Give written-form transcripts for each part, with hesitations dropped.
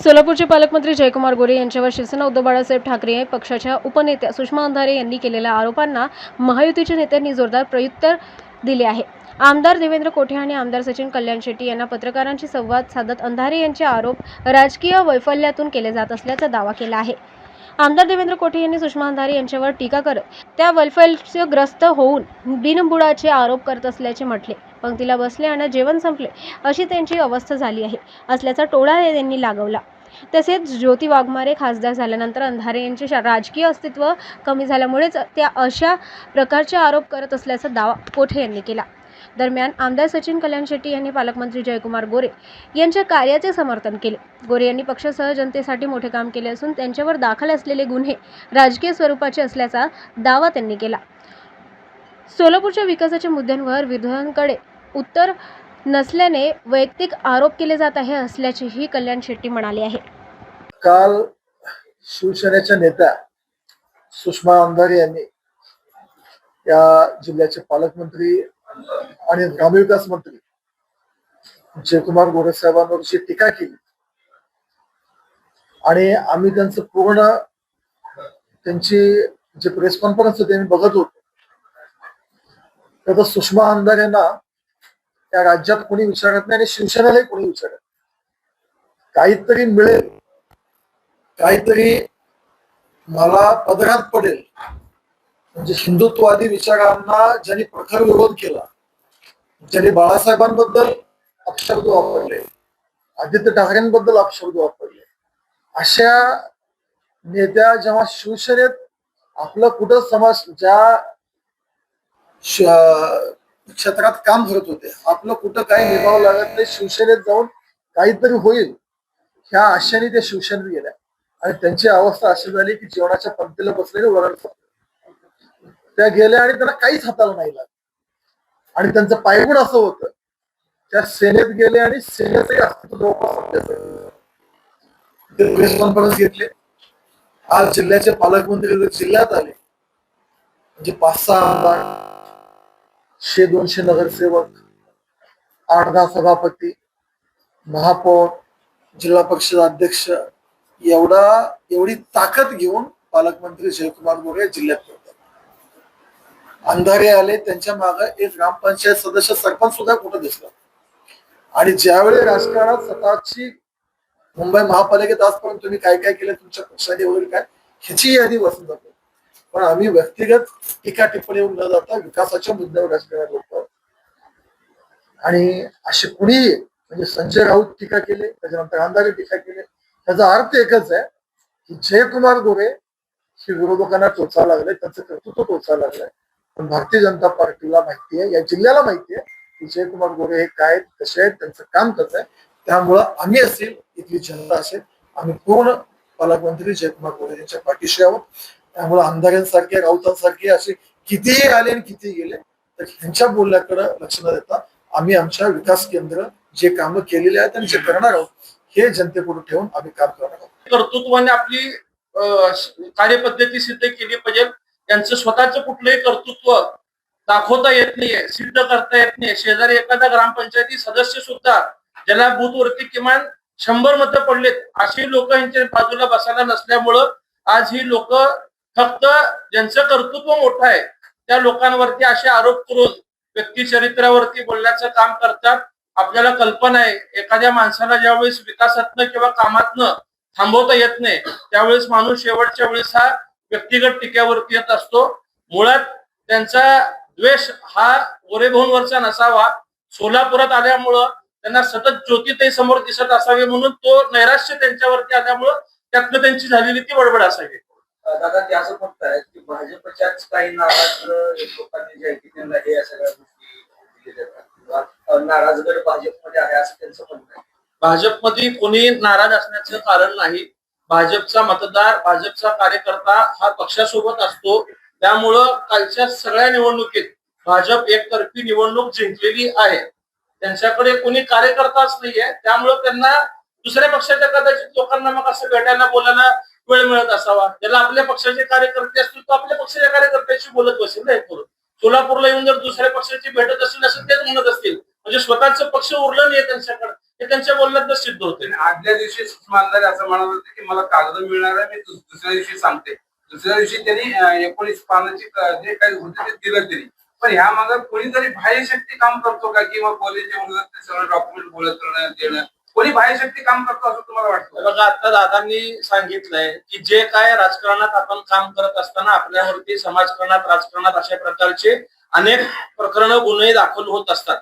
सोलापूरचे पालकमंत्री जयकुमार गोरे यांच्यावर शिवसेना उद्धव बाळासाहेब ठाकरे पक्षाच्या उपनेत्या सुषमा अंधारे यांनी केलेल्या आरोपांना महायुतीच्या नेत्यांनी जोरदार प्रत्युत्तर दिले आहे। आमदार देवेंद्र कोठे आणि आमदार सचिन कल्याण शेट्टी यांना पत्रकारांशी संवाद साधत अंधारे यांचे आरोप राजकीय वैफल्यातून केले जात असल्याचा दावा केला आहे। आमदार देवेंद्र कोठे यांनी सुषमा अंधारे यांच्यावर टीका करत त्या वैफल्यग्रस्त होऊन बिनबुडाचे आरोप करत असल्याचे म्हटले। पंक्तीला बसले आणि जेवण संपले अशी त्यांची अवस्था झाली आहे असल्याचा टोळा त्यांनी लागवला। तसेच ज्योती वाघमारे खासदार झाल्यानंतर अंधारे यांचे राजकीय अस्तित्व कमी झाल्यामुळेच त्या अशा प्रकारचे आरोप करत असल्याचा दावा कोठे यांनी केला। दरम्यान आमदार सचिन कल्याण शेट्टी यांनी पालकमंत्री जयकुमार गोरे यांच्या कार्याचे समर्थन केले। गोरे यांनी पक्षासह जनतेसाठी मोठे काम केले असून त्यांच्यावर दाखल असलेले गुन्हे राजकीय स्वरूपाचे असल्याचा दावा त्यांनी केला। सोलापूरच्या विकासाच्या मुद्द्यांवर विरोधकांकडे उत्तर नसल्याने वैयक्तिक आरोप केले जात आहे असल्याचेही कल्याण शेट्टी म्हणाले आहे। काल शिवसेनेच्या नेत्या सुषमा अंधारे यांनी या जिल्ह्याचे पालकमंत्री आणि ग्रामविकास मंत्री जयकुमार गोरे साहेबांवरची टीका केली आणि आम्ही त्यांचं पूर्ण त्यांची जे प्रेस कॉन्फरन्स होते आम्ही बघत होतो। तर सुषमा अंधारेंना या राज्यात कोणी विचारत नाही आणि शिवसेनेलाही कोणी विचारत काहीतरी मिळेल, काहीतरी मला पदरात पडेल, म्हणजे हिंदुत्ववादी विचारांना ज्यांनी प्रखर विरोध केला, ज्यांनी बाळासाहेबांबद्दल अपशब्द वापरले, आदित्य ठाकरेंबद्दल अपशब्द वापरले, अशा नेत्या जेव्हा शिवसेनेत आपलं कुठं समाज ज्या क्षेत्रात काम करत होते, आपलं कुठं काही निभावं लागत नाही, शिवसेनेत जाऊन काहीतरी होईल ह्या आशेने ते शिवसेनेत गेल्या आणि त्यांची अवस्था अशी झाली की जेवणाच्या पंक्तीला बसलेले वरण त्या गेल्या आणि त्यांना काहीच हाताला नाही लागलं आणि त्यांचं पायगुण असं होतं त्या सेनेत गेले आणि सेनेचंही अस्तित्व जवळपास ते प्रेस कॉन्फरन्स घेतले। आज जिल्ह्याचे पालकमंत्री जिल्ह्यात आले म्हणजे 5-6 आमदार, 100-200 नगरसेवक, 8-10 सभापती, महापौर, जिल्हा परिषद अध्यक्ष एवढी ताकद घेऊन पालकमंत्री जयकुमार गोरे जिल्ह्यात होते। अंधारे आले, त्यांच्या मागे एक ग्रामपंचायत सदस्य, सरपंच सुद्धा कुठं दिसला आणि ज्यावेळी राजकारणात स्वतःची मुंबई महापालिकेत आजपर्यंत तुम्ही काय काय केलं तुमच्या पक्षाने वगैरे काय ह्याची यादी बसून जातो, पण आम्ही व्यक्तिगत टीका टिप्पणी न जाता विकासाच्या मुद्द्यावर राजकारण होतो आणि असे कुणी म्हणजे संजय राऊत टीका केले, त्याच्यानंतर अंधारे टीका केले, त्याचा अर्थ एकच आहे की जयकुमार गोरे हे विरोधकांना टोचा लागले, त्यांचं कर्तृत्व टोचा लागलंय। पण भारतीय जनता पार्टीला माहिती आहे, या जिल्ह्याला माहिती आहे की जयकुमार गोरे हे काय कसे आहेत, त्यांचं काम कसं आहे। त्यामुळं आम्ही असेल, इथली जनता असेल, आम्ही पूर्ण पालकमंत्री जयकुमार गोरे यांच्या पाठीशी आहोत। त्यामुळे अंधाऱ्यांसारखे राऊतांसारखे असे कितीही आले आणि किती गेले तर ह्यांच्या बोलण्याकडे लक्ष न देता आम्ही आमच्या विकास केंद्र जे कामं केलेले आहेत आणि जे करणार आहोत हे जनतेपुढे ठेवून आम्ही काम करणार आहोत। कर्तृत्वाने आपली कार्यपद्धती सिद्ध केली पाहिजे। त्यांचं स्वतःच कुठलंही कर्तृत्व दाखवता येत नाहीये, सिद्ध करता येत नाही। शेजारी एखादा ग्रामपंचायती सदस्य सुद्धा ज्याला बूथवरती किमान 100 मतं पडलेत अशी लोक यांच्या बाजूला बसायला नसल्यामुळं आज ही लोक फक्त ज्यांचं कर्तृत्व मोठं आहे त्या लोकांवरती असे आरोप करून व्यक्ती चरित्रावरती बोलण्याचं काम करतात। आपल्याला कल्पना आहे एखाद्या माणसाला ज्यावेळेस विकासातनं किंवा कामातनं थांबवता येत नाही त्यावेळेस माणूस शेवटच्या वेळेस हा व्यक्तिगत टीकेवरती येत असतो। मुळात त्यांचा द्वेष हा गोरे भाऊंवरचा नसावा, सोलापुरात आल्यामुळं त्यांना सतत ज्योतिताई समोर दिसत असावे म्हणून तो नैराश्य त्यांच्यावरती आल्यामुळं त्यातनं त्यांची झालेली ती बडबड असावी। दादा ते असं म्हणताय की भाजपच्याच काही नाराज लोकांनी जे आहे की त्यांना हे सगळ्या गोष्टी नाराजगड भाजपमध्ये आहे असं त्यांचं म्हणणं आहे। भाजपमध्ये कोणी नाराज असण्याचं कारण नाही। भाजपचा मतदार, भाजपचा कार्यकर्ता हा पक्षासोबत असतो। त्यामुळं कालच्या सगळ्या निवडणुकीत भाजप एकतर्फी निवडणूक जिंकलेली आहे। त्यांच्याकडे कोणी कार्यकर्ताच नाहीये, त्यामुळं त्यांना दुसऱ्या पक्षाच्या कदाचित लोकांना मग असं भेटायला बोलायला वेळ मिळत असावा। ज्याला आपल्या पक्षाचे कार्यकर्ते असतील तो आपल्या पक्षाच्या कार्यकर्त्याशी बोलत बसेल नाही करून। सोलापूरला येऊन जर दुसऱ्या पक्षाची भेटत असेल असं तेच म्हणत असतील म्हणजे स्वतःच पक्ष उरलं नाही त्यांच्याकडे। हे त्यांच्या बोलण्यात सिद्ध होते. आणि आदल्या दिवशी सुषमा अंधारे असं म्हणत होते की मला कागद मिळणार आहे, मी दुसऱ्या दिवशी सांगते. दुसऱ्या दिवशी त्यांनी 19 पानाची जे काही होते ते दिलं त्यांनी. पण ह्या मागे कोणीतरी बाह्य शक्ती काम करतो का, किंवा कॉलेजच्या विरोधात ते सगळं डॉक्युमेंट बोलत देणं, कोणी बाह्य शक्ती काम करतो असं तुम्हाला वाटतं? बघा, आता दादांनी सांगितलंय की जे काय राजकारणात आपण काम करत असताना आपल्यावरती समाजकारणात, राजकारणात अशा प्रकारचे अनेक प्रकरण गुन्हे दाखल होत असतात.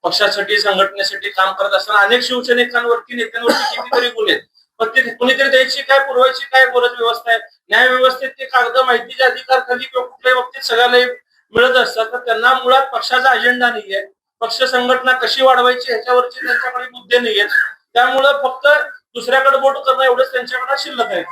पक्षासाठी, संघटनेसाठी काम करत असताना अनेक शिवसैनिकांवरती, नेत्यांवरती कितीतरी गुन्हे आहेत. पण ते कुणीतरी द्यायची काय, पुरवायची काय गरज व्यवस्था आहे? न्याय व्यवस्थेत ते कागद माहितीचे अधिकार खाली किंवा कुठल्याही बाबतीत सगळ्याला मिळत असतात. तर त्यांना मुळात पक्षाचा अजेंडा नाहीये, पक्ष संघटना कशी वाढवायची ह्याच्यावरची त्यांच्याकडे मुद्दे नाहीयेत. त्यामुळं फक्त दुसऱ्याकडे बोट करणं एवढंच त्यांच्याकडे शिल्लक आहे.